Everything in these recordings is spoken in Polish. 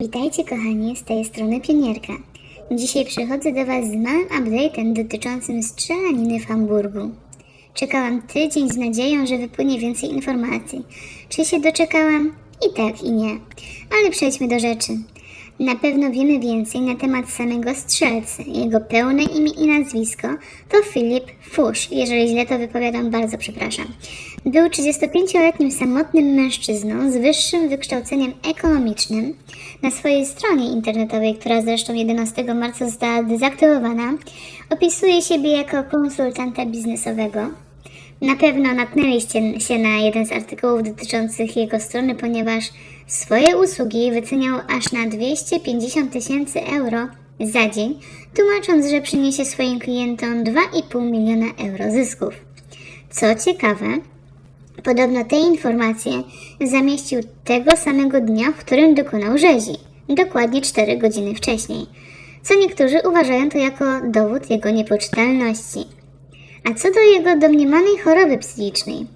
Witajcie kochani, z tej strony Pionierka. Dzisiaj przychodzę do Was z małym update'em dotyczącym strzelaniny w Hamburgu. Czekałam tydzień z nadzieją, że wypłynie więcej informacji. Czy się doczekałam? I tak, i nie. Ale przejdźmy do rzeczy. Na pewno wiemy więcej na temat samego strzelcy. Jego pełne imię i nazwisko to Philipp Fuchs. Jeżeli źle to wypowiadam, bardzo przepraszam. Był 35-letnim samotnym mężczyzną z wyższym wykształceniem ekonomicznym. Na swojej stronie internetowej, która zresztą 11 marca została dezaktywowana, opisuje siebie jako konsultanta biznesowego. Na pewno natknęliście się na jeden z artykułów dotyczących jego strony, ponieważ swoje usługi wyceniał aż na 250 000 euro za dzień, tłumacząc, że przyniesie swoim klientom 2,5 miliona euro zysków. Co ciekawe, podobno te informacje zamieścił tego samego dnia, w którym dokonał rzezi, dokładnie 4 godziny wcześniej, co niektórzy uważają to jako dowód jego niepoczytalności. A co do jego domniemanej choroby psychicznej?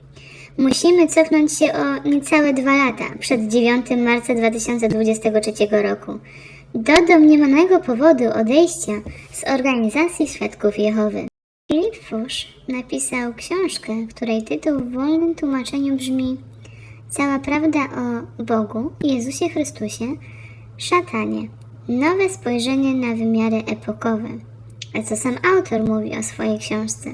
Musimy cofnąć się o niecałe 2 lata, przed 9 marca 2023 roku, do domniemanego powodu odejścia z organizacji Świadków Jehowy. Philipp Fuchs napisał książkę, której tytuł w wolnym tłumaczeniu brzmi Cała prawda o Bogu, Jezusie Chrystusie, szatanie. Nowe spojrzenie na wymiary epokowe. A co sam autor mówi o swojej książce?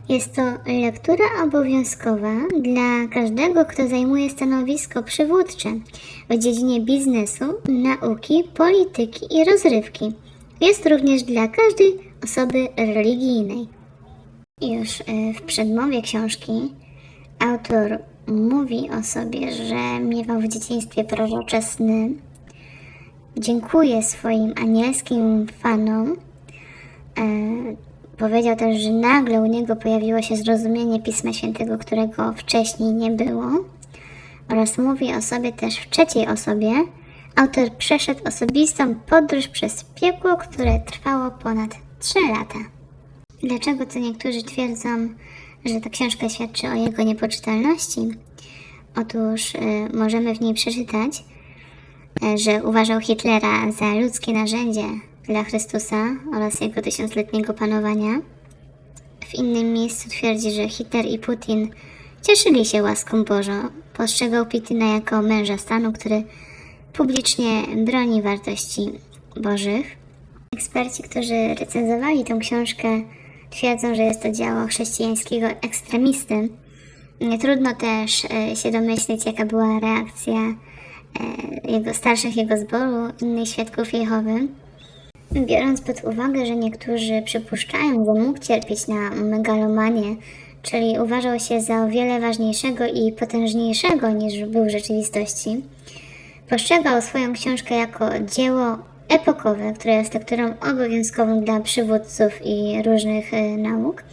Jest to lektura obowiązkowa dla każdego, kto zajmuje stanowisko przywódcze w dziedzinie biznesu, nauki, polityki i rozrywki. Jest również dla każdej osoby religijnej. Już w przedmowie książki autor mówi o sobie, że miewał w dzieciństwie prorocze sny. Dziękuję swoim anielskim fanom. Powiedział też, że nagle u niego pojawiło się zrozumienie Pisma Świętego, którego wcześniej nie było. Oraz mówi o sobie też w trzeciej osobie. Autor przeszedł osobistą podróż przez piekło, które trwało ponad 3 lata. Dlaczego to niektórzy twierdzą, że ta książka świadczy o jego niepoczytalności? Otóż możemy w niej przeczytać, że uważał Hitlera za ludzkie narzędzie dla Chrystusa oraz jego 1000-letniego panowania. W innym miejscu twierdzi, że Hitler i Putin cieszyli się łaską Bożą. Postrzegał Putina jako męża stanu, który publicznie broni wartości bożych. Eksperci, którzy recenzowali tę książkę, twierdzą, że jest to dzieło chrześcijańskiego ekstremisty. Trudno też się domyślić, jaka była reakcja starszych jego zboru, innych świadków Jehowy. Biorąc pod uwagę, że niektórzy przypuszczają, że mógł cierpieć na megalomanię, czyli uważał się za o wiele ważniejszego i potężniejszego niż był w rzeczywistości, postrzegał swoją książkę jako dzieło epokowe, które jest lekturą obowiązkową dla przywódców i różnych nauk.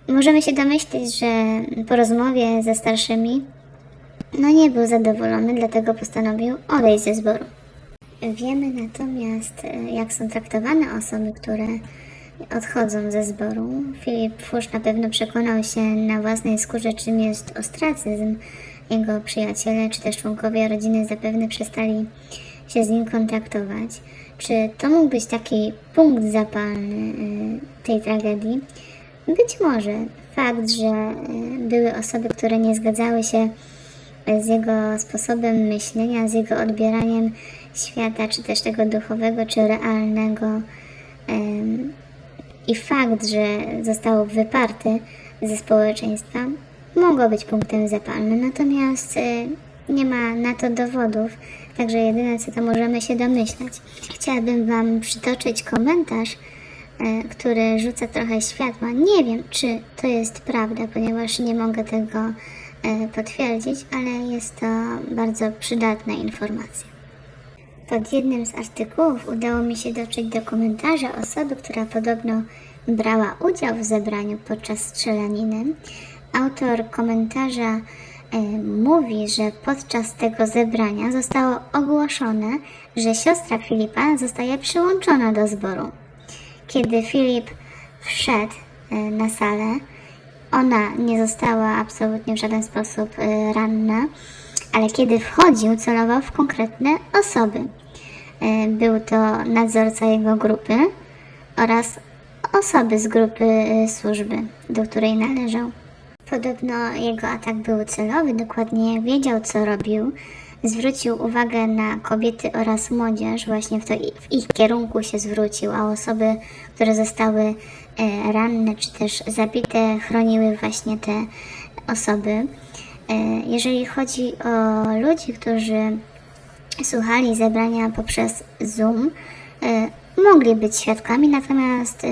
Możemy się domyślić, że po rozmowie ze starszymi nie był zadowolony, dlatego postanowił odejść ze zboru. Wiemy natomiast, jak są traktowane osoby, które odchodzą ze zboru. Philipp Fuchs na pewno przekonał się na własnej skórze, czym jest ostracyzm. Jego przyjaciele czy też członkowie rodziny zapewne przestali się z nim kontaktować. Czy to mógł być taki punkt zapalny tej tragedii? Być może. Fakt, że były osoby, które nie zgadzały się z jego sposobem myślenia, z jego odbieraniem świata, czy też tego duchowego, czy realnego, i fakt, że został wyparty ze społeczeństwa, mogło być punktem zapalnym, natomiast nie ma na to dowodów, także jedyne co to możemy się domyślać. Chciałabym Wam przytoczyć komentarz, który rzuca trochę światła. Nie wiem, czy to jest prawda, ponieważ nie mogę tego potwierdzić, ale jest to bardzo przydatna informacja. Pod jednym z artykułów udało mi się dotrzeć do komentarza osoby, która podobno brała udział w zebraniu podczas strzelaniny. Autor komentarza mówi, że podczas tego zebrania zostało ogłoszone, że siostra Filipa zostaje przyłączona do zboru. Kiedy Filip wszedł na salę, ona nie została absolutnie w żaden sposób ranna, ale kiedy wchodził, celował w konkretne osoby. Był to nadzorca jego grupy oraz osoby z grupy służby, do której należał. Podobno jego atak był celowy, dokładnie wiedział, co robił. Zwrócił uwagę na kobiety oraz młodzież, właśnie w ich kierunku się zwrócił, a osoby, które zostały ranne czy też zabite, chroniły właśnie te osoby. Jeżeli chodzi o ludzi, którzy słuchali zebrania poprzez Zoom, mogli być świadkami, natomiast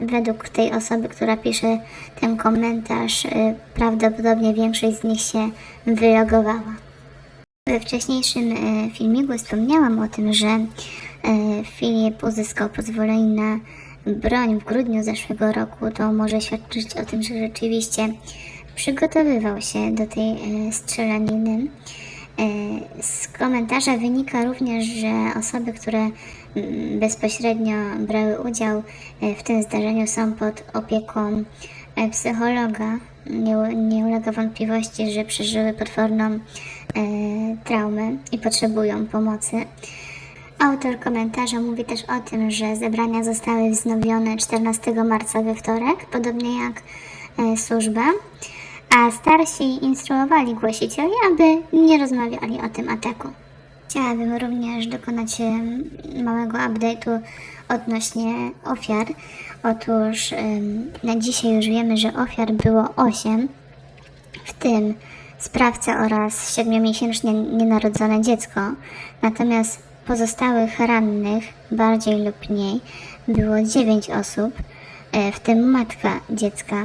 według tej osoby, która pisze ten komentarz, prawdopodobnie większość z nich się wylogowała. We wcześniejszym filmiku wspomniałam o tym, że Filip uzyskał pozwolenie na broń w grudniu zeszłego roku. To może świadczyć o tym, że rzeczywiście przygotowywał się do tej strzelaniny. Z komentarza wynika również, że osoby, które bezpośrednio brały udział w tym zdarzeniu, są pod opieką psychologa. Nie ulega wątpliwości, że przeżyły potworną traumę i potrzebują pomocy. Autor komentarza mówi też o tym, że zebrania zostały wznowione 14 marca we wtorek, podobnie jak służba, a starsi instruowali głosicieli, aby nie rozmawiali o tym ataku. Chciałabym również dokonać małego update'u odnośnie ofiar. Otóż na dzisiaj już wiemy, że ofiar było 8, w tym sprawca oraz 7-miesięcznie nienarodzone dziecko. Natomiast pozostałych rannych, bardziej lub mniej, było 9 osób, w tym matka dziecka.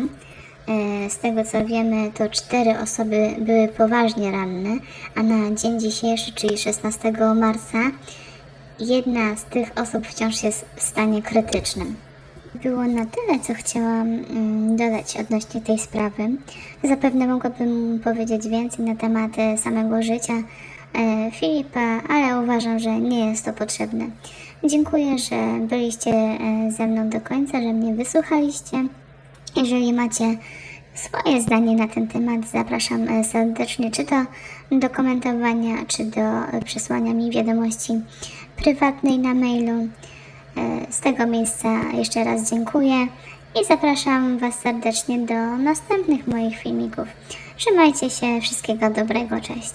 Z tego co wiemy, to 4 osoby były poważnie ranne, a na dzień dzisiejszy, czyli 16 marca, jedna z tych osób wciąż jest w stanie krytycznym. Było na tyle, co chciałam dodać odnośnie tej sprawy. Zapewne mogłabym powiedzieć więcej na temat samego życia Filipa, ale uważam, że nie jest to potrzebne. Dziękuję, że byliście ze mną do końca, że mnie wysłuchaliście. Jeżeli macie swoje zdanie na ten temat, zapraszam serdecznie, czy to do komentowania, czy do przesłania mi wiadomości prywatnej na mailu. Z tego miejsca jeszcze raz dziękuję i zapraszam Was serdecznie do następnych moich filmików. Trzymajcie się, wszystkiego dobrego, cześć!